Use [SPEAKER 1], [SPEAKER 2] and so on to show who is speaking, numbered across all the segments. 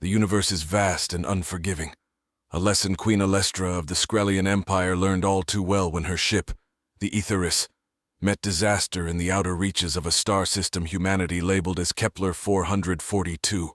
[SPEAKER 1] The universe is vast and unforgiving. A lesson Queen Alestra of the Skrellian Empire learned all too well when her ship, the Aetheris, met disaster in the outer reaches of a star system humanity labeled as Kepler 442.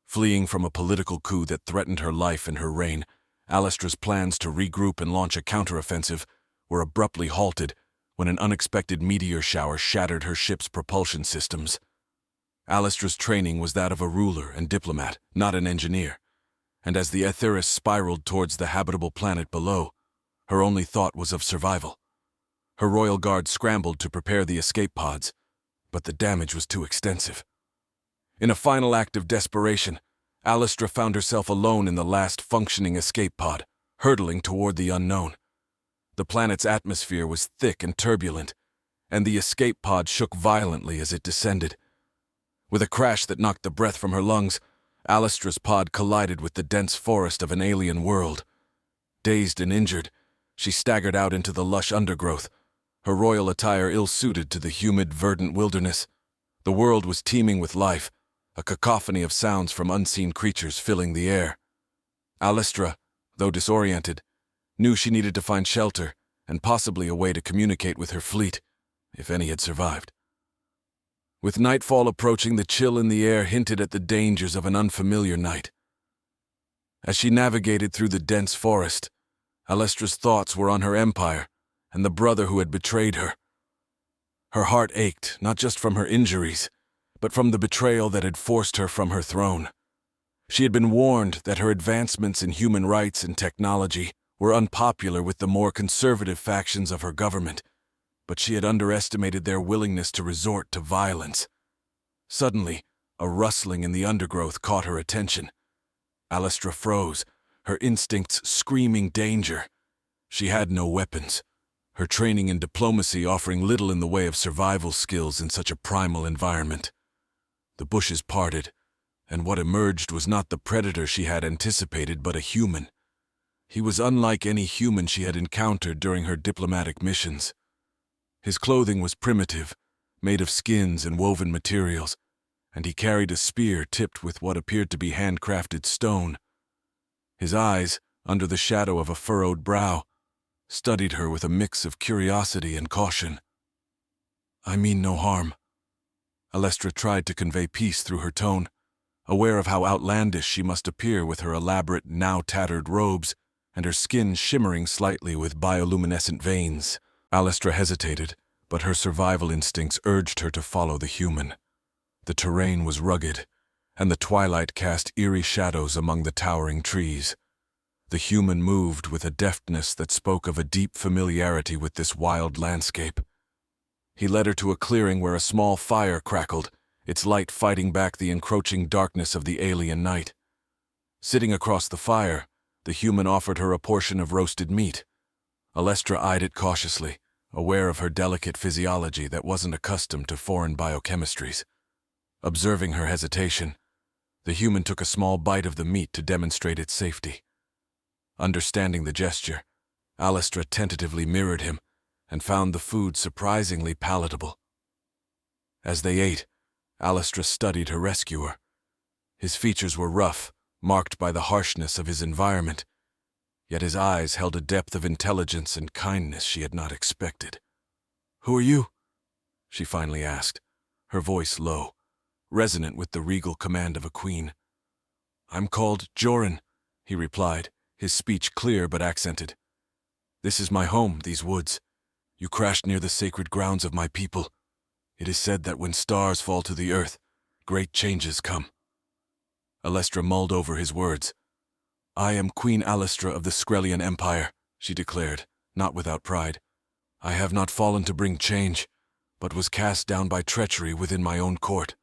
[SPEAKER 1] Fleeing from a political coup that threatened her life and her reign, Alestra's plans to regroup and launch a counteroffensive were abruptly halted when an unexpected meteor shower shattered her ship's propulsion systems. Alestra's training was that of a ruler and diplomat, not an engineer, and as the Aetheris spiraled towards the habitable planet below, her only thought was of survival. Her royal guard scrambled to prepare the escape pods, but the damage was too extensive. In a final act of desperation, Alestra found herself alone in the last functioning escape pod, hurtling toward the unknown. The planet's atmosphere was thick and turbulent, and the escape pod shook violently as it descended. With a crash that knocked the breath from her lungs, Alestra's pod collided with the dense forest of an alien world. Dazed and injured, she staggered out into the lush undergrowth, her royal attire ill-suited to the humid, verdant wilderness. The world was teeming with life, a cacophony of sounds from unseen creatures filling the air. Alestra, though disoriented, knew she needed to find shelter and possibly a way to communicate with her fleet, if any had survived. With nightfall approaching, the chill in the air hinted at the dangers of an unfamiliar night. As she navigated through the dense forest, Alestra's thoughts were on her empire and the brother who had betrayed her. Her heart ached, not just from her injuries, but from the betrayal that had forced her from her throne. She had been warned that her advancements in human rights and technology were unpopular with the more conservative factions of her government, but she had underestimated their willingness to resort to violence. Suddenly, a rustling in the undergrowth caught her attention. Alestra froze, her instincts screaming danger. She had no weapons, her training in diplomacy offering little in the way of survival skills in such a primal environment. The bushes parted, and what emerged was not the predator she had anticipated, but a human. He was unlike any human she had encountered during her diplomatic missions. His clothing was primitive, made of skins and woven materials, and he carried a spear tipped with what appeared to be handcrafted stone. His eyes, under the shadow of a furrowed brow, studied her with a mix of curiosity and caution. "I mean no harm." Alestra tried to convey peace through her tone, aware of how outlandish she must appear with her elaborate, now tattered robes and her skin shimmering slightly with bioluminescent veins. Alestra hesitated, but her survival instincts urged her to follow the human. The terrain was rugged, and the twilight cast eerie shadows among the towering trees. The human moved with a deftness that spoke of a deep familiarity with this wild landscape. He led her to a clearing where a small fire crackled, its light fighting back the encroaching darkness of the alien night. Sitting across the fire, the human offered her a portion of roasted meat. Alestra eyed it cautiously, aware of her delicate physiology that wasn't accustomed to foreign biochemistries. Observing her hesitation, the human took a small bite of the meat to demonstrate its safety. Understanding the gesture, Alestra tentatively mirrored him and found the food surprisingly palatable. As they ate, Alestra studied her rescuer. His features were rough, marked by the harshness of his environment, yet his eyes held a depth of intelligence and kindness she had not expected. "Who are you?" she finally asked, her voice low, resonant with the regal command of a queen. "I'm called Joran," he replied, his speech clear but accented. "This is my home, these woods. You crashed near the sacred grounds of my people. It is said that when stars fall to the earth, great changes come." Alestra mulled over his words. "I am Queen Alestra of the Skrellian Empire," she declared, not without pride. "I have not fallen to bring change, but was cast down by treachery within my own court."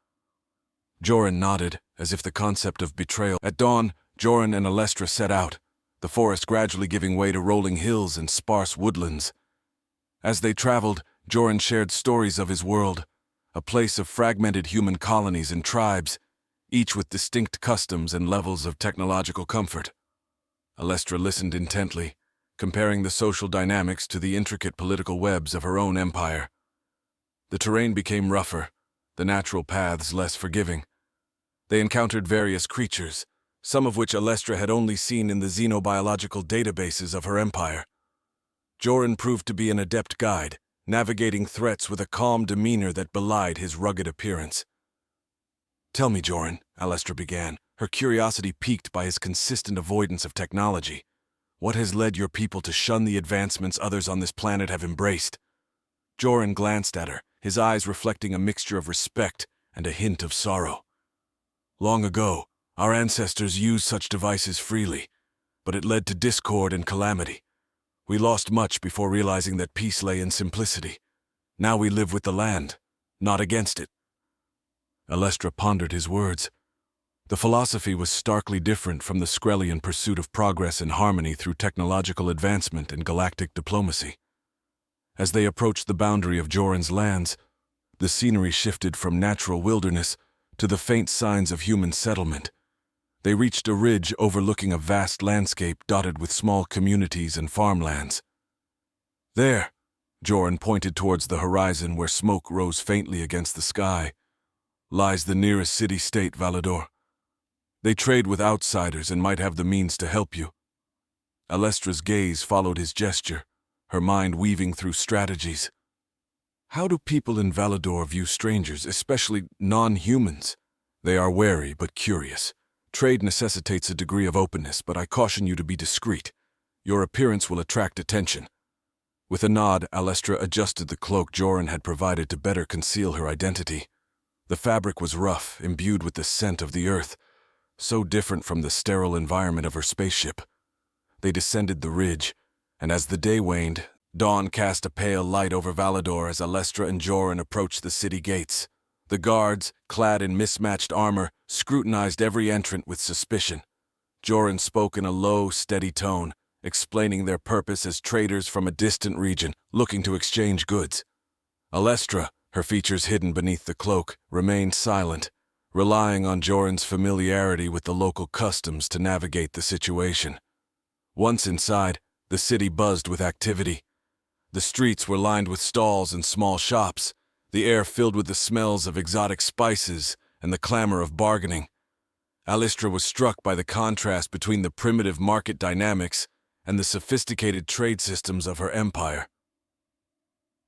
[SPEAKER 1] Joran nodded, as if the concept of betrayal. At dawn, Joran and Alestra set out, the forest gradually giving way to rolling hills and sparse woodlands. As they traveled, Joran shared stories of his world, a place of fragmented human colonies and tribes, each with distinct customs and levels of technological comfort. Alestra listened intently, comparing the social dynamics to the intricate political webs of her own empire. The terrain became rougher, the natural paths less forgiving. They encountered various creatures, some of which Alestra had only seen in the xenobiological databases of her empire. Joran proved to be an adept guide, navigating threats with a calm demeanor that belied his rugged appearance. "Tell me, Joran," Alestra began, her curiosity piqued by his consistent avoidance of technology. "What has led your people to shun the advancements others on this planet have embraced?" Joran glanced at her, his eyes reflecting a mixture of respect and a hint of sorrow. "Long ago, our ancestors used such devices freely, but it led to discord and calamity. We lost much before realizing that peace lay in simplicity. Now we live with the land, not against it." Alestra pondered his words. The philosophy was starkly different from the Skrellian pursuit of progress and harmony through technological advancement and galactic diplomacy. As they approached the boundary of Joran's lands, the scenery shifted from natural wilderness to the faint signs of human settlement. They reached a ridge overlooking a vast landscape dotted with small communities and farmlands. "There," Joran pointed towards the horizon where smoke rose faintly against the sky, "lies the nearest city-state, Valador. They trade with outsiders and might have the means to help you." Alestra's gaze followed his gesture, her mind weaving through strategies. How do people in Valador view strangers, especially non-humans? They are wary but curious. Trade necessitates a degree of openness, but I caution you to be discreet. Your appearance will attract attention. With a nod, Alestra adjusted the cloak Joran had provided to better conceal her identity. The fabric was rough, imbued with the scent of the earth, so different from the sterile environment of her spaceship. They descended the ridge, and as the day waned, dawn cast a pale light over Valador as Alestra and Joran approached the city gates. The guards, clad in mismatched armor, scrutinized every entrant with suspicion. Joran spoke in a low, steady tone, explaining their purpose as traders from a distant region looking to exchange goods. Alestra, her features hidden beneath the cloak, remained silent, relying on Joran's familiarity with the local customs to navigate the situation. Once inside, the city buzzed with activity. The streets were lined with stalls and small shops, the air filled with the smells of exotic spices and the clamor of bargaining. Alestra was struck by the contrast between the primitive market dynamics and the sophisticated trade systems of her empire.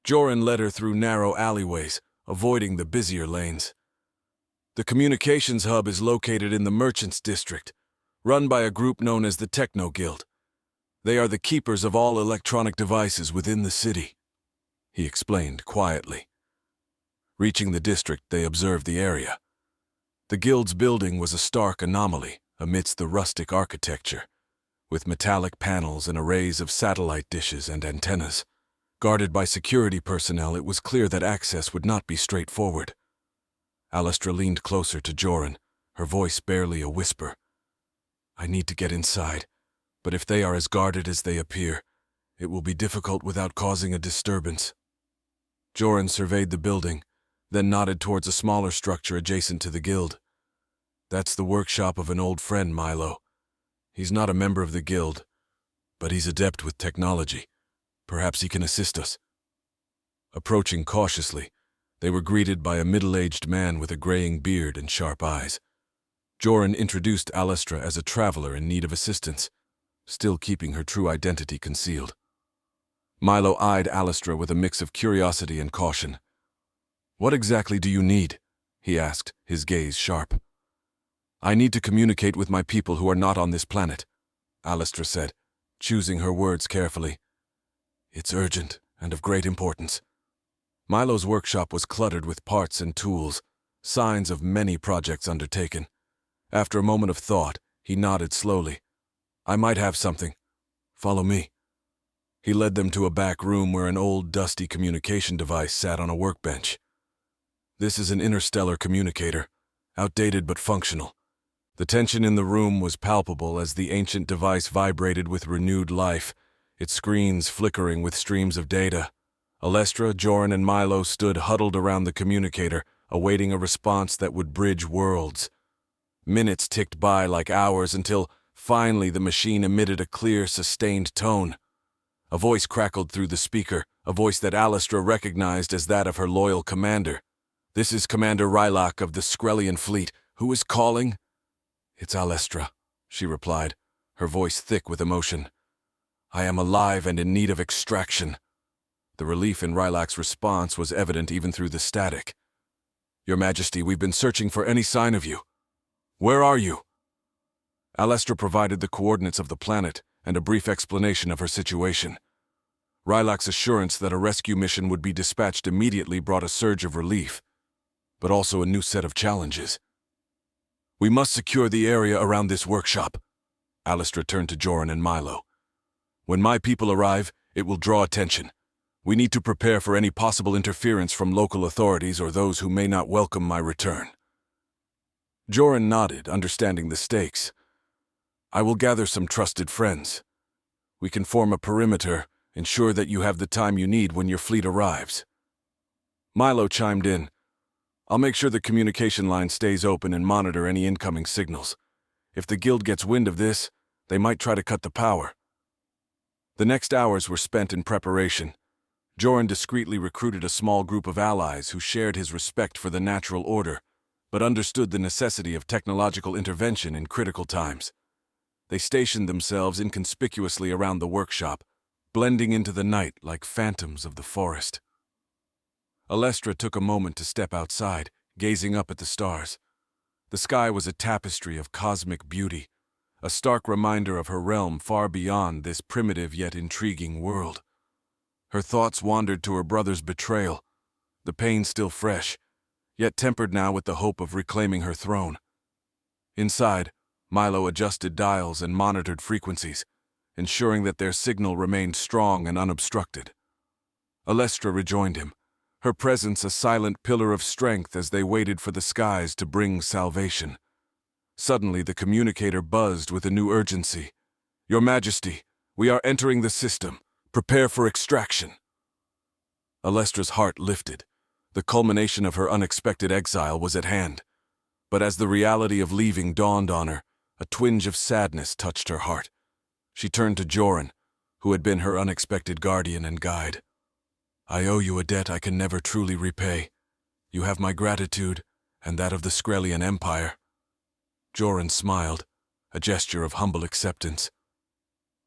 [SPEAKER 1] Joran led her through narrow alleyways, avoiding the busier lanes. The communications hub is located in the Merchants District, run by a group known as the Techno Guild. They are the keepers of all electronic devices within the city, he explained quietly. Reaching the district, they observed the area. The guild's building was a stark anomaly amidst the rustic architecture, with metallic panels and arrays of satellite dishes and antennas. Guarded by security personnel, it was clear that access would not be straightforward. Alestra leaned closer to Joran, her voice barely a whisper. "I need to get inside, but if they are as guarded as they appear, it will be difficult without causing a disturbance." Joran surveyed the building, then nodded towards a smaller structure adjacent to the guild. "That's the workshop of an old friend, Milo. He's not a member of the guild, but he's adept with technology. Perhaps he can assist us." Approaching cautiously, they were greeted by a middle-aged man with a graying beard and sharp eyes. Joran introduced Alestra as a traveler in need of assistance, still keeping her true identity concealed. Milo eyed Alestra with a mix of curiosity and caution. "What exactly do you need?" he asked, his gaze sharp. "I need to communicate with my people who are not on this planet," Alestra said, choosing her words carefully. "It's urgent and of great importance." Milo's workshop was cluttered with parts and tools, signs of many projects undertaken. After a moment of thought, he nodded slowly. "I might have something. Follow me." He led them to a back room where an old, dusty communication device sat on a workbench. "This is an interstellar communicator, outdated but functional." The tension in the room was palpable as the ancient device vibrated with renewed life, its screens flickering with streams of data. Alestra, Joran, and Milo stood huddled around the communicator, awaiting a response that would bridge worlds. Minutes ticked by like hours until, finally, the machine emitted a clear, sustained tone. A voice crackled through the speaker, a voice that Alestra recognized as that of her loyal commander. "This is Commander Rylak of the Skrellian fleet. Who is calling? It's Alestra, she replied, her voice thick with emotion. I am alive and in need of extraction. The relief in Rylak's response was evident even through the static. Your Majesty, we've been searching for any sign of you. Where are you? Alestra provided the coordinates of the planet and a brief explanation of her situation. Rylak's assurance that a rescue mission would be dispatched immediately brought a surge of relief, but also a new set of challenges. We must secure the area around this workshop. Alestra turned to Joran and Milo. When my people arrive, it will draw attention. We need to prepare for any possible interference from local authorities or those who may not welcome my return. Joran nodded, understanding the stakes. I will gather some trusted friends. We can form a perimeter, ensure that you have the time you need when your fleet arrives. Milo chimed in. I'll make sure the communication line stays open and monitor any incoming signals. If the guild gets wind of this, they might try to cut the power. The next hours were spent in preparation. Joran discreetly recruited a small group of allies who shared his respect for the natural order, but understood the necessity of technological intervention in critical times. They stationed themselves inconspicuously around the workshop, blending into the night like phantoms of the forest. Alestra took a moment to step outside, gazing up at the stars. The sky was a tapestry of cosmic beauty, a stark reminder of her realm far beyond this primitive yet intriguing world. Her thoughts wandered to her brother's betrayal, the pain still fresh, yet tempered now with the hope of reclaiming her throne. Inside, Milo adjusted dials and monitored frequencies, ensuring that their signal remained strong and unobstructed. Alestra rejoined him, her presence a silent pillar of strength as they waited for the skies to bring salvation. Suddenly, the communicator buzzed with a new urgency. Your Majesty, we are entering the system. Prepare for extraction. Alestra's heart lifted. The culmination of her unexpected exile was at hand. But as the reality of leaving dawned on her, a twinge of sadness touched her heart. She turned to Joran, who had been her unexpected guardian and guide. I owe you a debt I can never truly repay. You have my gratitude, and that of the Skrelian Empire. Joran smiled, a gesture of humble acceptance.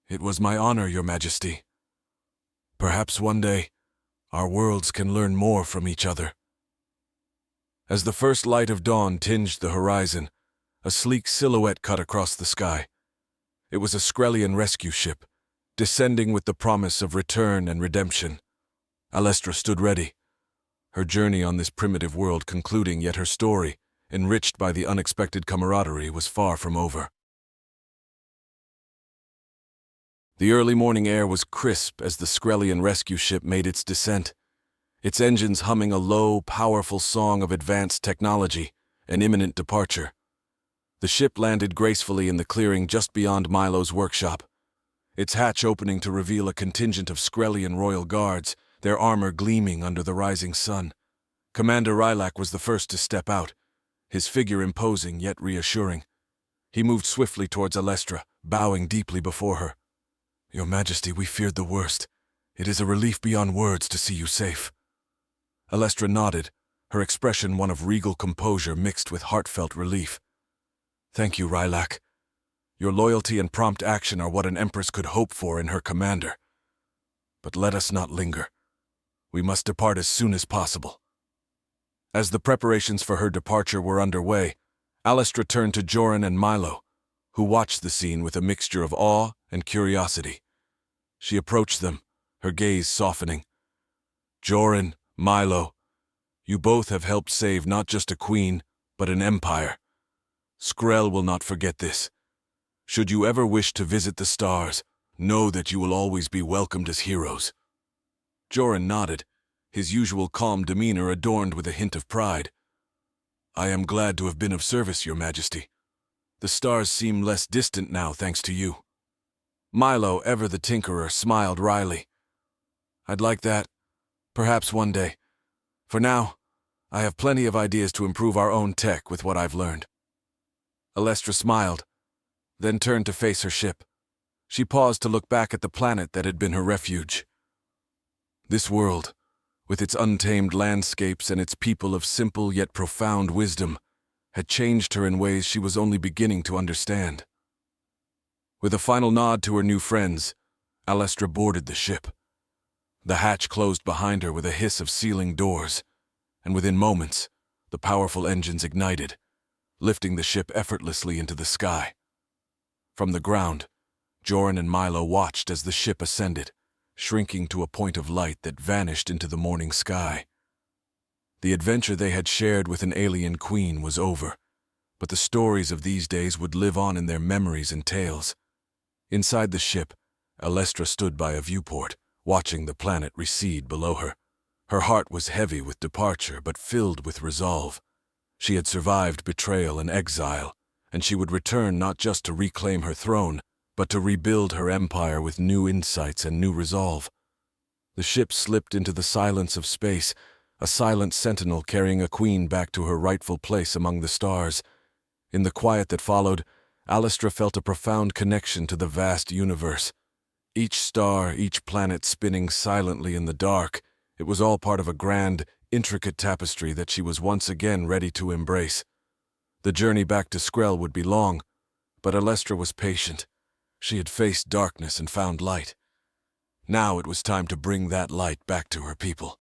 [SPEAKER 1] It was my honor, Your Majesty. Perhaps one day, our worlds can learn more from each other. As the first light of dawn tinged the horizon, a sleek silhouette cut across the sky. It was a Skrelian rescue ship, descending with the promise of return and redemption. Alestra stood ready, her journey on this primitive world concluding, yet her story, enriched by the unexpected camaraderie, was far from over. The early morning air was crisp as the Skrelian rescue ship made its descent, its engines humming a low, powerful song of advanced technology and imminent departure. The ship landed gracefully in the clearing just beyond Milo's workshop, its hatch opening to reveal a contingent of Skrelian royal guards, their armor gleaming under the rising sun. Commander Rylak was the first to step out, his figure imposing yet reassuring. He moved swiftly towards Alestra, bowing deeply before her. Your Majesty, we feared the worst. It is a relief beyond words to see you safe. Alestra nodded, her expression one of regal composure mixed with heartfelt relief. Thank you, Rylak. Your loyalty and prompt action are what an empress could hope for in her commander. But let us not linger. We must depart as soon as possible. As the preparations for her departure were underway, Alestra turned to Joran and Milo, who watched the scene with a mixture of awe and curiosity. She approached them, her gaze softening. Joran, Milo, you both have helped save not just a queen, but an empire. Skrell will not forget this. Should you ever wish to visit the stars, know that you will always be welcomed as heroes. Joran nodded, his usual calm demeanor adorned with a hint of pride. I am glad to have been of service, Your Majesty. The stars seem less distant now thanks to you. Milo, ever the tinkerer, smiled wryly. I'd like that. Perhaps one day. For now, I have plenty of ideas to improve our own tech with what I've learned. Alestra smiled, then turned to face her ship. She paused to look back at the planet that had been her refuge. This world, with its untamed landscapes and its people of simple yet profound wisdom, had changed her in ways she was only beginning to understand. With a final nod to her new friends, Alestra boarded the ship. The hatch closed behind her with a hiss of sealing doors, and within moments, the powerful engines ignited, lifting the ship effortlessly into the sky. From the ground, Joran and Milo watched as the ship ascended, shrinking to a point of light that vanished into the morning sky. The adventure they had shared with an alien queen was over, but the stories of these days would live on in their memories and tales. Inside the ship, Alestra stood by a viewport, watching the planet recede below her. Her heart was heavy with departure, but filled with resolve. She had survived betrayal and exile, and she would return not just to reclaim her throne, but to rebuild her empire with new insights and new resolve. The ship slipped into the silence of space, a silent sentinel carrying a queen back to her rightful place among the stars. In the quiet that followed, Alestra felt a profound connection to the vast universe. Each star, each planet spinning silently in the dark, it was all part of a grand, intricate tapestry that she was once again ready to embrace. The journey back to Skrell would be long, but Alestra was patient. She had faced darkness and found light. Now it was time to bring that light back to her people.